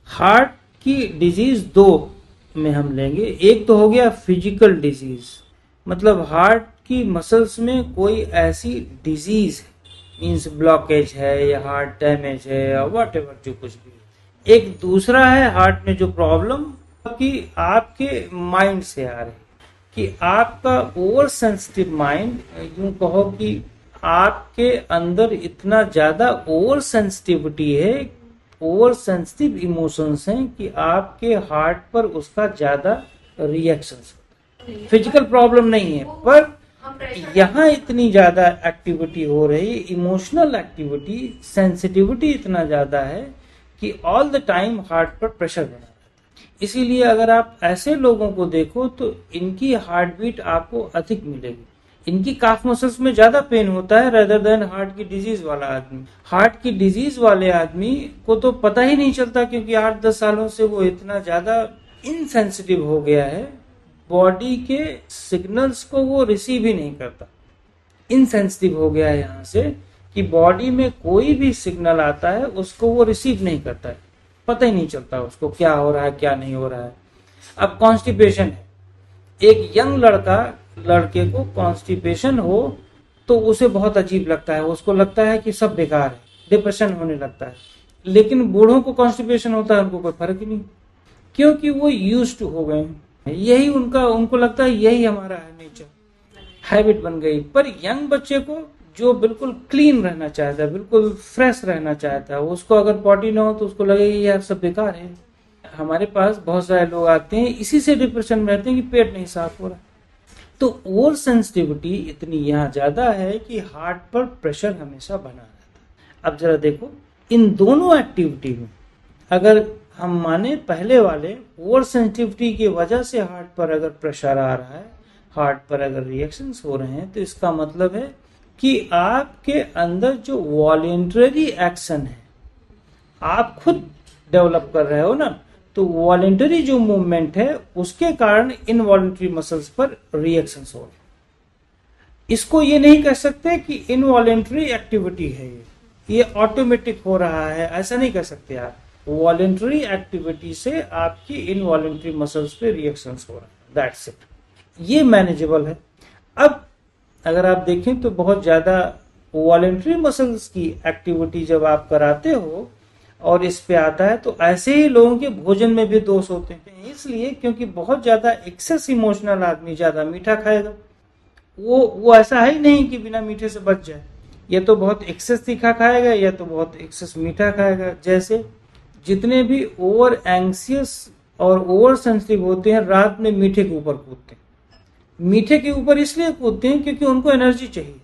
Heart की disease दो में हम लेंगे। एक तो हो गया फिजिकल डिजीज, मतलब हार्ट की मसल्स में कोई ऐसी डिजीज है, मीन्स ब्लॉकेज है या हार्ट डैमेज है या वॉट एवर जो कुछ भी है। एक दूसरा है हार्ट में जो प्रॉब्लम कि आपके माइंड से आ रही, कि आपका ओवर सेंसिटिव माइंड, यूं कहो कि आपके अंदर इतना ज्यादा ओवर सेंसिटिविटी है, ओवर सेंसिटिव इमोशंस हैं कि आपके हार्ट पर उसका ज्यादा रिएक्शंस होता है। फिजिकल प्रॉब्लम नहीं है, पर यहाँ इतनी ज्यादा एक्टिविटी हो रही, इमोशनल एक्टिविटी, सेंसिटिविटी इतना ज्यादा है कि ऑल द टाइम हार्ट पर प्रेशर बना रहता है। इसीलिए अगर आप ऐसे लोगों को देखो तो इनकी हार्ट बीट आपको अधिक मिलेगी, इनकी काफ मसल्स में ज्यादा पेन होता है रेदर देन हार्ट की डिजीज वाला आदमी। हार्ट की डिजीज वाले आदमी को तो पता ही नहीं चलता, क्योंकि 8-10 सालों से वो इतना ज्यादा इनसेंसिटिव हो गया है, बॉडी के सिग्नल्स को वो रिसीव ही नहीं करता। इनसेंसिटिव हो गया है यहाँ से कि बॉडी में कोई भी सिग्नल आता है उसको वो रिसीव नहीं करता है, पता ही नहीं चलता उसको क्या हो रहा है क्या नहीं हो रहा है। अब कॉन्स्टिपेशन है, एक यंग लड़के को कॉन्स्टिपेशन हो तो उसे बहुत अजीब लगता है, उसको लगता है कि सब बेकार है, डिप्रेशन होने लगता है। लेकिन बूढ़ों को कॉन्स्टिपेशन होता है, उनको कोई फर्क ही नहीं, क्योंकि वो यूज्ड टू हो गए हैं, यही उनको लगता है यही हमारा है, नेचर, हैबिट बन गई। पर यंग बच्चे को जो बिल्कुल क्लीन रहना चाहता है, बिल्कुल फ्रेश रहना चाहता है, उसको अगर पॉटी ना हो तो उसको लगेगा यार सब बेकार है। हमारे पास बहुत सारे लोग आते हैं इसी से डिप्रेशन में रहते हैं कि पेट नहीं साफ हो रहा। तो ओवर सेंसिटिविटी इतनी यहाँ ज्यादा है कि हार्ट पर प्रेशर हमेशा बना रहता है। अब जरा देखो इन दोनों एक्टिविटी में, अगर हम माने पहले वाले ओवर सेंसिटिविटी की वजह से हार्ट पर अगर प्रेशर आ रहा है, हार्ट पर अगर रिएक्शंस हो रहे हैं, तो इसका मतलब है कि आपके अंदर जो वॉलेंटरी एक्शन है आप खुद डेवलप कर रहे हो ना, तो वॉलेंटरी जो मूवमेंट है उसके कारण इनवॉलेंटरी मसल्स पर रिएक्शंस हो रहे। इसको ये नहीं कह सकते कि इनवॉलेंटरी एक्टिविटी है, ये ऑटोमेटिक हो रहा है, ऐसा नहीं कह सकते आप। वॉलेंटरी एक्टिविटी से आपकी इनवॉलेंटरी मसल्स पे रिएक्शंस हो रहा है, दैट्स इट, ये मैनेजेबल है। अब अगर आप देखें तो बहुत ज्यादा वॉलेंटरी मसल्स की एक्टिविटी जब आप कराते हो और इस पे आता है, तो ऐसे ही लोगों के भोजन में भी दोष होते हैं, इसलिए क्योंकि बहुत ज्यादा एक्सेस इमोशनल आदमी ज्यादा मीठा खाएगा। वो ऐसा है ही नहीं कि बिना मीठे से बच जाए, या तो बहुत एक्सेस तीखा खाएगा या तो बहुत एक्सेस मीठा खाएगा। जैसे जितने भी ओवर एंग्सियस और ओवर सेंसिटिव होते हैं रात में मीठे के ऊपर कूदते हैं। मीठे के ऊपर इसलिए कूदते हैं क्योंकि उनको एनर्जी चाहिए,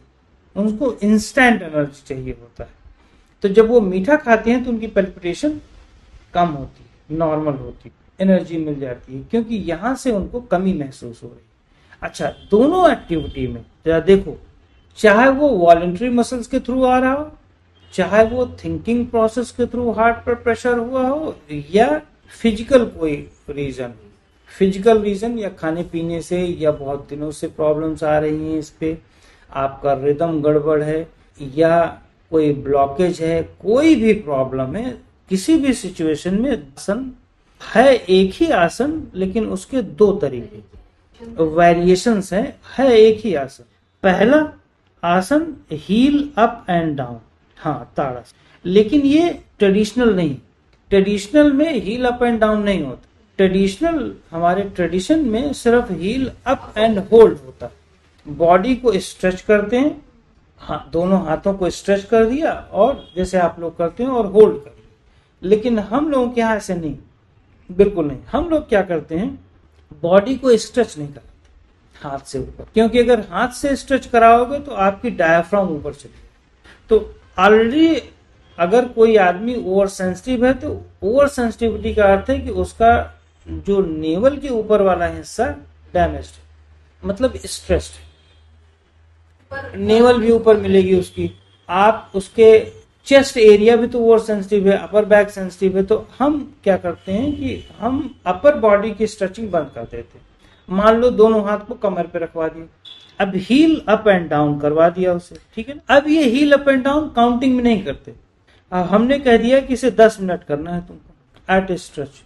उनको इंस्टेंट एनर्जी चाहिए होता है। तो जब वो मीठा खाते हैं तो उनकी पल्पिटेशन कम होती है, नॉर्मल होती है, एनर्जी मिल जाती है, क्योंकि यहां से उनको कमी महसूस हो रही है। अच्छा, दोनों एक्टिविटी में जरा देखो, चाहे वो वॉलेंटरी मसल्स के थ्रू आ रहा हो, चाहे वो थिंकिंग प्रोसेस के थ्रू हार्ट पर प्रेशर हुआ हो, या फिजिकल कोई रीजन, फिजिकल रीजन या खाने पीने से या बहुत दिनों से प्रॉब्लम्स आ रही हैं, इस पे आपका रिदम गड़बड़ है या कोई ब्लॉकेज है, कोई भी प्रॉब्लम है, किसी भी सिचुएशन में आसन है एक ही आसन, लेकिन उसके दो तरीके वेरिएशंस है एक ही आसन। पहला आसन हील अप एंड डाउन, हाँ ताड़ासन, लेकिन ये ट्रेडिशनल नहीं, ट्रेडिशनल में हील अप एंड डाउन नहीं होता। ट्रेडिशनल हमारे ट्रेडिशन में सिर्फ हील अप एंड होल्ड होता है, बॉडी को स्ट्रेच करते हैं, हाँ दोनों हाथों को स्ट्रेच कर दिया और जैसे आप लोग करते हैं और होल्ड कर दिया। लेकिन हम लोगों के यहाँ ऐसे नहीं, बिल्कुल नहीं। हम लोग क्या करते हैं, बॉडी को स्ट्रेच नहीं कराते हाथ से ऊपर, क्योंकि अगर हाथ से स्ट्रेच कराओगे तो आपकी डायफ्राम ऊपर चलेगी। तो ऑलरेडी अगर कोई आदमी ओवर सेंसिटिव है तो ओवर सेंसिटिविटी का अर्थ है कि उसका जो नेवल के ऊपर वाला हिस्सा डैमेज्ड है, मतलब स्ट्रेस्ड है, नेवल भी ऊपर मिलेगी उसकी, आप उसके चेस्ट एरिया भी तो ओवर सेंसिटिव है, अपर बैक सेंसिटिव है। तो हम क्या करते हैं कि हम अपर बॉडी की स्ट्रेचिंग बंद कर देते हैं। मान लो दोनों हाथ को कमर पे रखवा दिए, अब हील अप एंड डाउन करवा दिया उसे, ठीक है ना। अब ये heel up and down counting में नहीं करते, अब हमने कह दिया कि इसे 10 मिनट करना है तुमको, एट स्ट्रेच।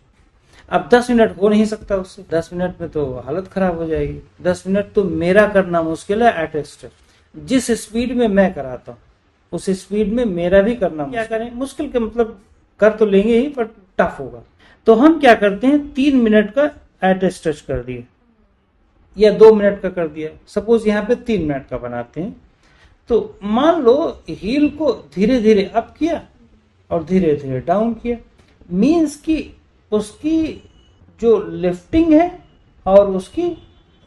अब 10 मिनट हो नहीं सकता उससे, 10 मिनट में तो हालत खराब हो जाएगी। 10 मिनट तो मेरा करना मुश्किल है एट स्ट्रेच। जिस स्पीड में मैं कराता हूँ उस स्पीड में मेरा भी करना क्या करें, मुश्किल के मतलब कर तो लेंगे ही बट टफ होगा। तो हम क्या करते हैं, 3 मिनट का एट स्ट्रेच कर दिए या 2 मिनट का कर दिया। सपोज यहाँ पे 3 मिनट का बनाते हैं। तो मान लो हील को धीरे धीरे अप किया और धीरे धीरे डाउन किया। मीन्स कि उसकी जो लिफ्टिंग है और उसकी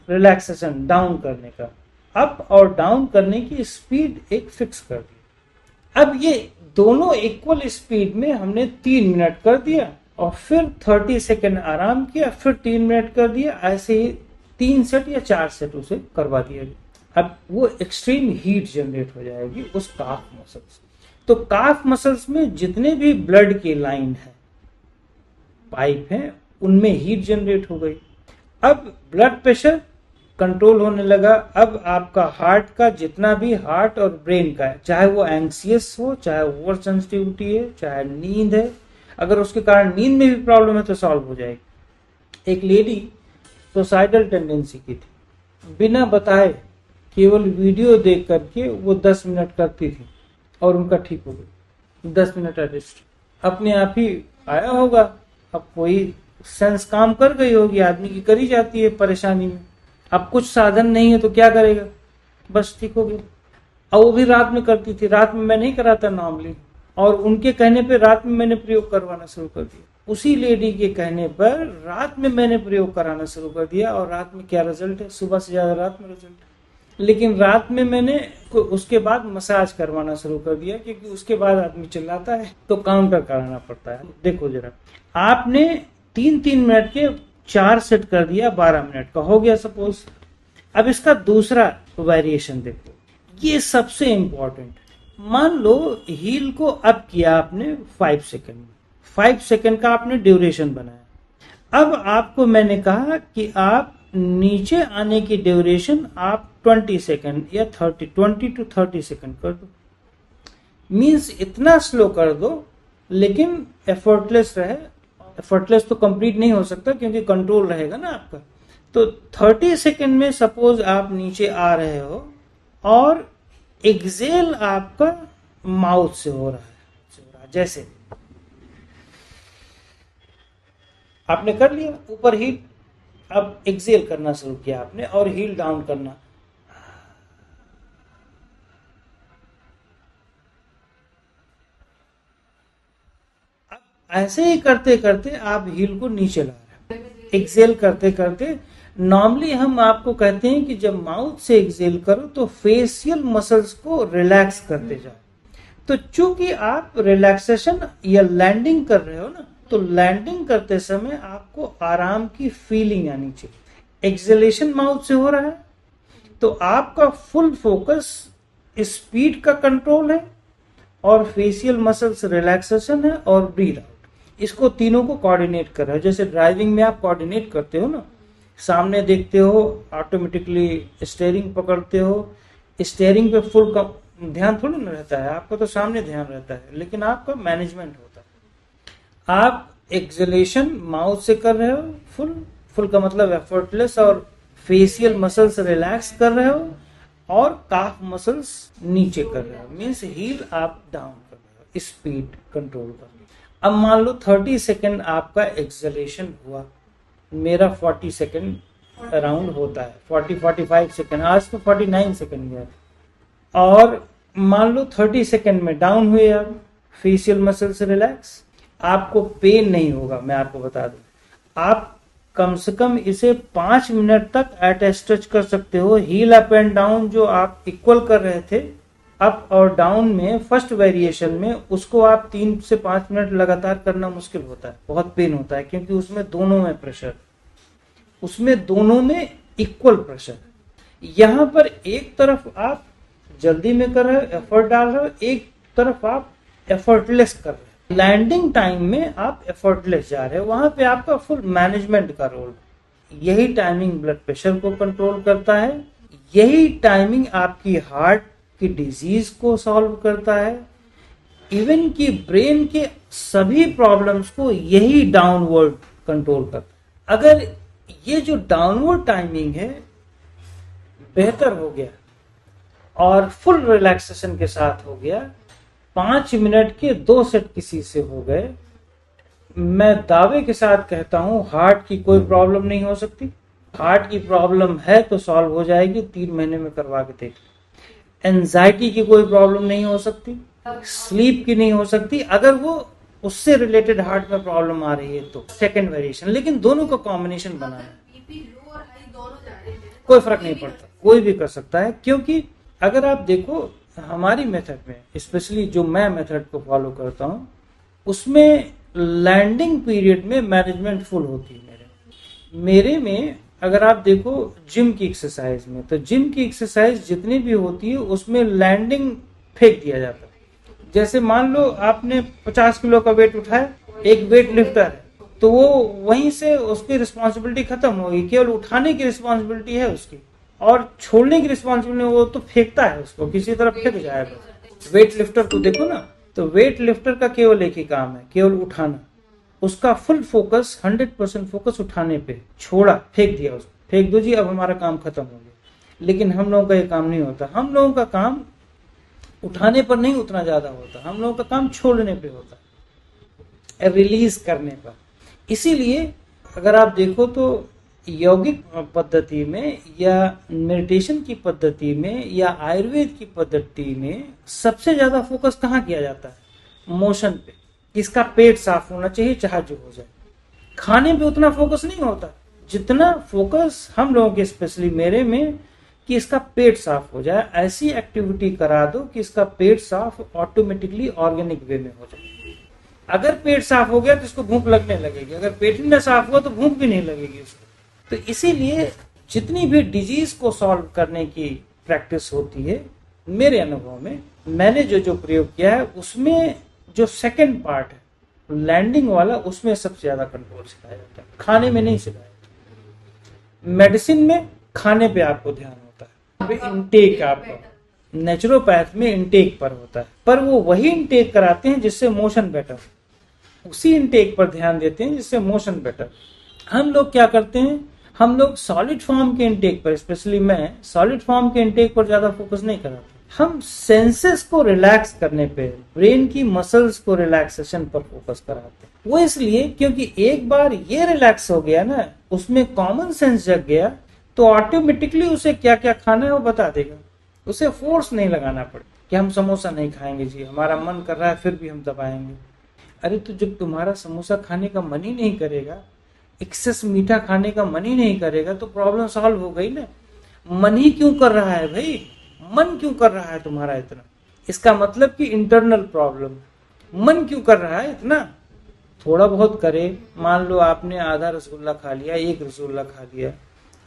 रिलैक्सेशन डाउन करने का, अप और डाउन करने की स्पीड एक फिक्स कर दी। अब ये दोनों इक्वल स्पीड में हमने 3 मिनट कर दिया और फिर 30 सेकेंड आराम किया, फिर 3 मिनट कर दिया। ऐसे ही 3 सेट या 4 सेट उसे करवा दिया। अब वो एक्सट्रीम हीट जनरेट हो जाएगी उस काफ मसल्स। तो काफ मसल्स में जितने भी ब्लड की लाइन है, पाइप है, उनमें हीट जनरेट हो गई। अब ब्लड प्रेशर कंट्रोल होने लगा। अब आपका हार्ट का जितना भी हार्ट और ब्रेन का है, चाहे वो एंग्सियस हो, चाहे ओवर सेंसिटिविटी है, चाहे नींद है, अगर उसके कारण नींद में भी प्रॉब्लम है तो सॉल्व हो जाएगी। एक लेडी सुसाइडल टेंडेंसी की थी, बिना बताए केवल वीडियो देख करके वो 10 मिनट करती थी और उनका ठीक हो गया। 10 मिनट एटलीस्ट अपने आप ही आया होगा। अब कोई सेंस काम कर गई होगी, आदमी की करी जाती है परेशानी में। अब कुछ साधन नहीं है तो क्या करेगा, बस ठीक हो गया। और वो भी रात में करती थी। रात में मैं नहीं कराता नॉर्मली, और उनके कहने पे रात में मैंने प्रयोग करवाना शुरू कर दिया। उसी लेडी के कहने पर रात में मैंने प्रयोग कराना शुरू कर दिया और रात में क्या रिजल्ट है, सुबह से ज्यादा रात में रिजल्ट है। लेकिन रात में मैंने उसके बाद मसाज करवाना शुरू कर दिया, क्योंकि उसके बाद आदमी चिल्लाता है तो काउंटर कराना पड़ता है। देखो जरा, आपने 3-3 मिनट के 4 सेट कर दिया, 12 मिनट का हो गया सपोज। अब इसका दूसरा वेरिएशन देखो, ये सबसे इंपॉर्टेंट। मान लो हील को अप किया आपने 5 सेकंड में, 5 सेकंड का आपने ड्यूरेशन बनाया। अब आपको मैंने कहा कि आप नीचे आने की ड्यूरेशन आप 20 सेकंड या 20 to 30 सेकंड कर दो। मीन्स इतना स्लो कर दो लेकिन एफर्टलेस रहे। एफर्टलेस तो कंप्लीट नहीं हो सकता क्योंकि कंट्रोल रहेगा ना आपका। तो 30 सेकंड में सपोज आप नीचे आ रहे हो और एक्सेल आपका माउथ से हो रहा है। जैसे आपने कर लिया ऊपर हीट, अब एक्सेल करना शुरू किया आपने और हील डाउन करना। अब ऐसे ही करते करते आप हील को नीचे ला रहे हैं, एक्सेल करते करते। नॉर्मली हम आपको कहते हैं कि जब माउथ से एक्सेल करो तो फेशियल मसल्स को रिलैक्स करते जाओ। तो चूंकि आप रिलैक्सेशन या लैंडिंग कर रहे हो ना, तो लैंडिंग करते समय आपको आराम की फीलिंग आनी चाहिए। एक्सेलेशन माउथ से हो रहा है तो आपका फुल फोकस स्पीड का कंट्रोल है और फेशियल मसल्स रिलैक्सेशन है और ब्रीथ आउट। इसको तीनों को कोऑर्डिनेट कर रहा है। जैसे ड्राइविंग में आप कोऑर्डिनेट करते हो ना, सामने देखते हो, ऑटोमेटिकली स्टीयरिंग पकड़ते हो, स्टीयरिंग पे फुल ध्यान थोड़ी ना रहता है आपका, तो सामने ध्यान रहता है, लेकिन आपका मैनेजमेंट होता है। आप एक्सेलेशन माउथ से कर रहे हो, फुल का मतलब एफर्टलेस, और फेशियल मसल्स रिलैक्स कर रहे हो और काफ मसल्स नीचे कर रहे हो। मीन्स हील आप डाउन कर रहे हो, स्पीड कंट्रोल कर रहे हो। अब मान लो 30 सेकेंड आपका एक्सेलेशन हुआ, मेरा 40 सेकेंड अराउंड होता है, 40-45 सेकेंड, आज तो 49 सेकेंड गया। और मान लो 30 सेकेंड में डाउन हुए आप, फेशियल मसल से रिलैक्स, आपको पेन नहीं होगा। मैं आपको बता दूं, आप कम से कम इसे 5 मिनट तक एट स्ट्रेच कर सकते हो। हील अप एंड डाउन जो आप इक्वल कर रहे थे अप और डाउन में फर्स्ट वेरिएशन में, उसको आप 3 से 5 मिनट लगातार करना मुश्किल होता है, बहुत पेन होता है, क्योंकि उसमें दोनों में प्रेशर, उसमें दोनों में इक्वल प्रेशर। यहां पर एक तरफ आप जल्दी में कर रहे हो, एफर्ट डाल रहे हो, एक तरफ आप एफर्टलेस कर रहे हो। लैंडिंग टाइम में आप एफर्टलेस जा रहे हो, वहां पे आपका फुल मैनेजमेंट का रोल। यही टाइमिंग ब्लड प्रेशर को कंट्रोल करता है, यही टाइमिंग आपकी हार्ट की डिजीज को सॉल्व करता है, इवन कि ब्रेन के सभी प्रॉब्लम्स को यही डाउनवर्ड कंट्रोल करता है। अगर ये जो डाउनवर्ड टाइमिंग है बेहतर हो गया और फुल रिलैक्सेशन के साथ हो गया, 5 मिनट के 2 सेट किसी से हो गए, मैं दावे के साथ कहता हूं हार्ट की कोई प्रॉब्लम नहीं हो सकती। हार्ट की प्रॉब्लम है तो सॉल्व हो जाएगी, 3 महीने में करवा के देख। एंजाइटी की कोई प्रॉब्लम नहीं हो सकती, स्लीप की नहीं हो सकती। अगर वो उससे रिलेटेड हार्ट में प्रॉब्लम आ रही है तो सेकेंड वेरिएशन, लेकिन दोनों का कॉम्बिनेशन बनाना है। कोई फर्क नहीं पड़ता, कोई भी कर सकता है, क्योंकि अगर आप देखो हमारी मेथड में, स्पेशली जो मैं मेथड को फॉलो करता हूँ, उसमें लैंडिंग पीरियड में मैनेजमेंट फुल होती है। मेरे में अगर आप देखो जिम की एक्सरसाइज में, तो जिम की एक्सरसाइज जितनी भी होती है उसमें लैंडिंग फेंक दिया जाता है। जैसे मान लो आपने 50 किलो का वेट उठाया, एक वेट लिफ्टर है, तो वो वहीं से उसकी रिस्पॉन्सिबिलिटी खत्म होगी, केवल उठाने की रिस्पॉन्सिबिलिटी है उसकी, और छोड़ने की रिस्पॉन्सिबिलिटी वो तो फेंकता है, उसको किसी तरफ फेंक जाएगा। वेट लिफ्टर को देखो ना, तो वेट लिफ्टर का केवल एक ही काम है, केवल उठाना। उसका फुल फोकस 100% फोकस उठाने पे, छोड़ा, फेंक दिया उसको, फेंक दो जी, अब हमारा काम खत्म हो गया। लेकिन हम लोगों का ये काम नहीं होता। हम लोगों का काम उठाने पर नहीं उतना ज्यादा होता, हम लोगों का काम छोड़ने पे होता है, रिलीज करने पर। इसीलिए अगर आप देखो तो यौगिक पद्धति में या मेडिटेशन की पद्धति में या आयुर्वेद की पद्धति में सबसे ज्यादा फोकस कहाँ किया जाता है? मोशन पे। इसका पेट साफ होना चाहिए चाहे जो हो जाए। खाने पे उतना फोकस नहीं होता जितना फोकस हम लोगों के, स्पेशली मेरे में, कि इसका पेट साफ हो जाए। ऐसी एक्टिविटी करा दो कि इसका पेट साफ ऑटोमेटिकली ऑर्गेनिक वे में हो जाए। अगर पेट साफ हो गया तो इसको भूख लगने लगेगी, अगर पेट ही ना साफ हुआ तो भूख भी नहीं लगेगी उसको। तो इसीलिए जितनी भी डिजीज को सॉल्व करने की प्रैक्टिस होती है, मेरे अनुभव में मैंने जो प्रयोग किया है उसमें जो सेकंड पार्ट है लैंडिंग वाला, उसमें सबसे ज्यादा कंट्रोल सिखाया जाता है, खाने में नहीं सिखाया जाता। मेडिसिन में खाने पे आपको ध्यान होता है, इनटेक आपका, नेचुरोपैथ में इनटेक पर होता है, पर वो वही इनटेक कराते हैं जिससे मोशन बेटर, उसी इनटेक पर ध्यान देते हैं जिससे मोशन बेटर। हम लोग क्या करते हैं, हम लोग सॉलिड फॉर्म के इनटेक पर, स्पेशली मैं सॉलिड फॉर्म के इनटेक पर ज्यादा फोकस नहीं कराता। हम सेंसेस को रिलैक्स करने पे, ब्रेन की मसल्स को रिलैक्सेशन पर फोकस कराते हैं। वो इसलिए क्योंकि एक बार ये रिलैक्स हो गया ना, उसमें कॉमन सेंस जग गया, तो ऑटोमेटिकली उसे क्या क्या खाना है वो बता देगा। उसे फोर्स नहीं लगाना पड़े कि हम समोसा नहीं खाएंगे जी, हमारा मन कर रहा है फिर भी हम दबाएंगे। अरे तो जब तुम्हारा समोसा खाने का मन ही नहीं करेगा, एक्सेस मीठा खाने का मन ही नहीं करेगा, तो प्रॉब्लम सॉल्व हो गई ना। मन ही क्यों कर रहा है भाई, मन क्यों कर रहा है तुम्हारा इतना? इसका मतलब कि इंटरनल प्रॉब्लम। मन क्यों कर रहा है इतना? थोड़ा बहुत करे, मान लो आपने आधा रसगुल्ला खा लिया, एक रसगुल्ला खा लिया,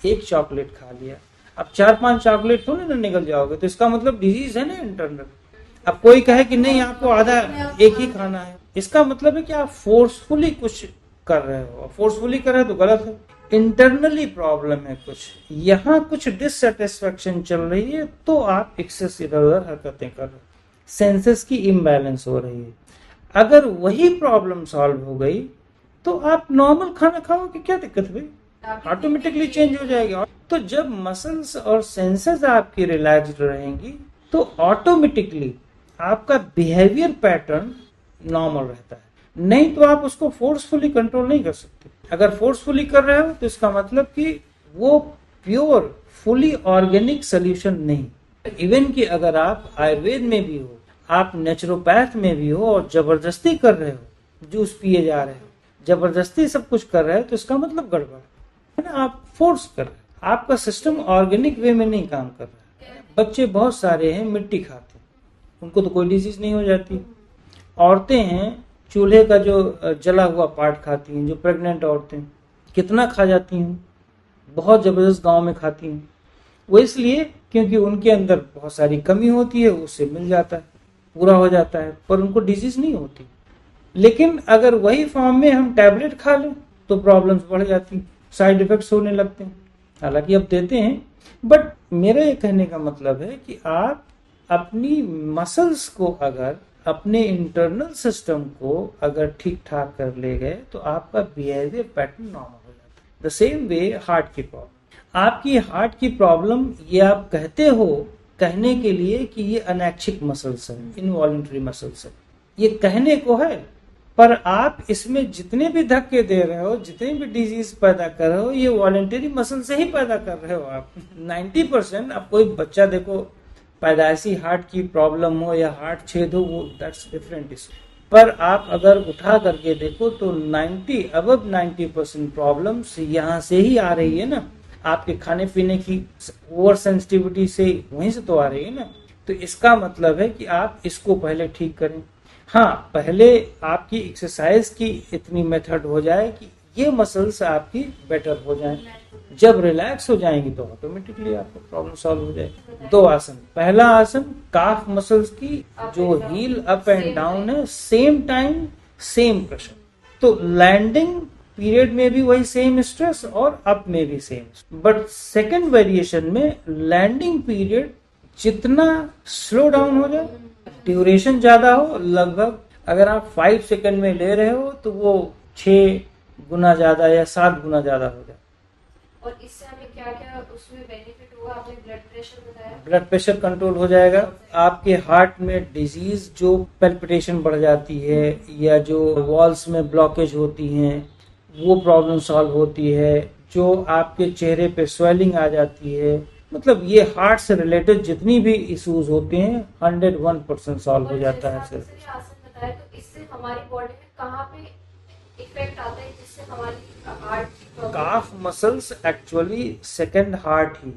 एक चॉकलेट खा लिया, अब 4-5 चॉकलेट थोड़ी ना निकल जाओगे, तो इसका मतलब डिजीज है ना इंटरनल। अब कोई कहे कि नहीं आपको आधा एक ही खाना है, इसका मतलब है कि आप फोर्सफुली कुछ कर रहे हो। फोर्सफुली कर रहे हो तो गलत है, इंटरनली प्रॉब्लम है कुछ, यहाँ कुछ डिससेटिस्फेक्शन चल रही है, तो आप एक्सेस इधर उधर हरकतें कर रहे हो, सेंसेस की इम्बैलेंस हो रही है। अगर वही प्रॉब्लम सॉल्व हो गई तो आप नॉर्मल खाना खाओगे, क्या दिक्कत है, ऑटोमेटिकली चेंज हो जाएगा। तो जब मसल्स और सेंसेस आपकी रिलैक्स्ड रहेंगी तो ऑटोमेटिकली आपका बिहेवियर पैटर्न नॉर्मल रहता है। नहीं तो आप उसको फोर्सफुली कंट्रोल नहीं कर सकते। अगर फोर्सफुली कर रहे हो तो इसका मतलब कि वो प्योर फुली ऑर्गेनिक सोल्यूशन नहीं। इवन कि अगर आप आयुर्वेद में भी हो, आप नेचुरोपैथ में भी हो और जबरदस्ती कर रहे हो, जूस पिए जा रहे हो, जबरदस्ती सब कुछ कर रहे हो, तो इसका मतलब गड़बड़ है ना, आप फोर्स कर रहे हो, आपका सिस्टम ऑर्गेनिक वे में नहीं काम कर रहा है। बच्चे बहुत सारे हैं मिट्टी खाते हैं, उनको तो कोई डिजीज नहीं हो जाती। औरतें हैं चूल्हे का जो जला हुआ पार्ट खाती हैं, जो प्रेग्नेंट औरतें कितना खा जाती हैं, बहुत जबरदस्त गांव में खाती हैं। वो इसलिए क्योंकि उनके अंदर बहुत सारी कमी होती है, उससे मिल जाता है, पूरा हो जाता है, पर उनको डिजीज नहीं होती। लेकिन अगर वही फॉर्म में हम टैबलेट खा लें तो प्रॉब्लम्स बढ़ जाती, साइड इफेक्ट्स होने लगते हैं। हालांकि अब देते हैं, बट मेरा ये कहने का मतलब है कि आप अपनी मसल्स को अगर अपने इंटरनल सिस्टम को अगर ठीक ठाक कर ले गए तो आपका बिहेवियर पैटर्न नॉर्मल हो जाता है। द सेम वे हार्ट की प्रॉब्लम, आपकी हार्ट की प्रॉब्लम ये आप कहते हो कहने के लिए कि ये अनैच्छिक मसल्स है, इनवॉलंटरी मसल्स है, ये कहने को है, पर आप इसमें जितने भी धक्के दे रहे हो, जितने भी डिजीज पैदा कर रहे हो, ये वॉलंटरी मसल से ही पैदा कर रहे हो आप। 90% अब कोई बच्चा देखो पैदाइशी हार्ट की प्रॉब्लम हो या हार्ट छेद हो, वो दैट्स डिफरेंट इशू, पर आप अगर उठा करके देखो तो 90% प्रॉब्लम्स यहाँ से ही आ रही है ना, आपके खाने पीने की ओवर सेंसिटिविटी से, वहीं से तो आ रही है ना। तो इसका मतलब है कि आप इसको पहले ठीक करें। हाँ, पहले आपकी एक्सरसाइज की इतनी मेथड हो जाए कि ये मसल्स आपकी बेटर हो जाएं। जब रिलैक्स हो जाएंगी तो ऑटोमेटिकली आपका प्रॉब्लम सॉल्व हो जाएगी। 2 आसन, पहला आसन काफ मसल्स की जो हील अप एंड डाउन है, सेम टाइम सेम प्रेशर, तो लैंडिंग पीरियड में भी वही सेम स्ट्रेस और अप में भी सेम, बट सेकेंड वेरिएशन में लैंडिंग पीरियड जितना स्लो डाउन हो जाए, ड्यूरेशन ज्यादा हो, लगभग अगर आप 5 सेकंड में ले रहे हो तो वो 6 गुना ज्यादा या 7 गुना ज्यादा हो जाए। और इससे हमें क्या क्या उसमें बेनिफिट होगा? आपने ब्लड प्रेशर बताया, ब्लड प्रेशर कंट्रोल हो जाएगा, आपके हार्ट में डिजीज जो पैल्पिटेशन बढ़ जाती है या जो वॉल्स में ब्लॉकेज होती हैं वो प्रॉब्लम सॉल्व होती है, जो आपके चेहरे पे स्वेलिंग आ जाती है, मतलब ये हार्ट से रिलेटेड जितनी भी इश्यूज होते हैं 101% सॉल्व हो जाता है सर। आसन बताया, तो इससे हमारी बॉडी में कहाँ पे इफेक्ट आता है जिससे हमारी heart? Calf muscles actually second heart ही,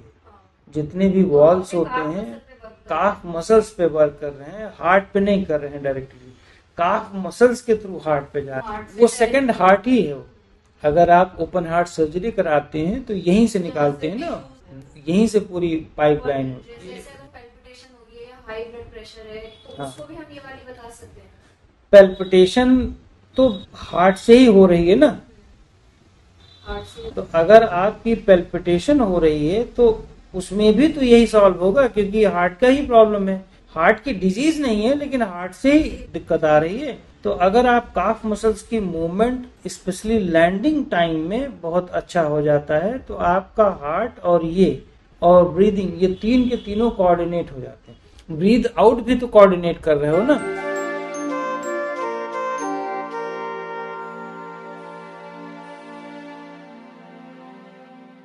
जितने भी वॉल्स होते हैं काफ मसल्स पे वर्क कर रहे हैं, हार्ट पे नहीं कर रहे हैं डायरेक्टली, काफ मसल्स के थ्रू हार्ट पे जा रहे हैं, वो सेकंड हार्ट ही है। अगर आप ओपन हार्ट सर्जरी कराते हैं तो यहीं से निकालते हैं ना, यहीं से पूरी पाइपलाइन होती है। जैसे अगर पैल्पिटेशन हो रही है, हाई ब्लड प्रेशर है, तो हाँ, उसको भी हम ये वाली बता सकते हैं? पैल्पिटेशन तो हार्ट से ही हो रही है ना, हार्ट से। तो अगर आपकी पैल्पिटेशन हो रही है तो उसमें भी तो यही सॉल्व होगा, क्योंकि हार्ट का ही प्रॉब्लम है, हार्ट की डिजीज नहीं है लेकिन हार्ट से ही दिक्कत आ रही है। तो अगर आप काफ मसल्स की मूवमेंट स्पेशली लैंडिंग टाइम में बहुत अच्छा हो जाता है तो आपका हार्ट और ब्रीदिंग ये तीन के तीनों कोऑर्डिनेट हो जाते हैं। ब्रीद आउट भी तो कोऑर्डिनेट कर रहे हो ना।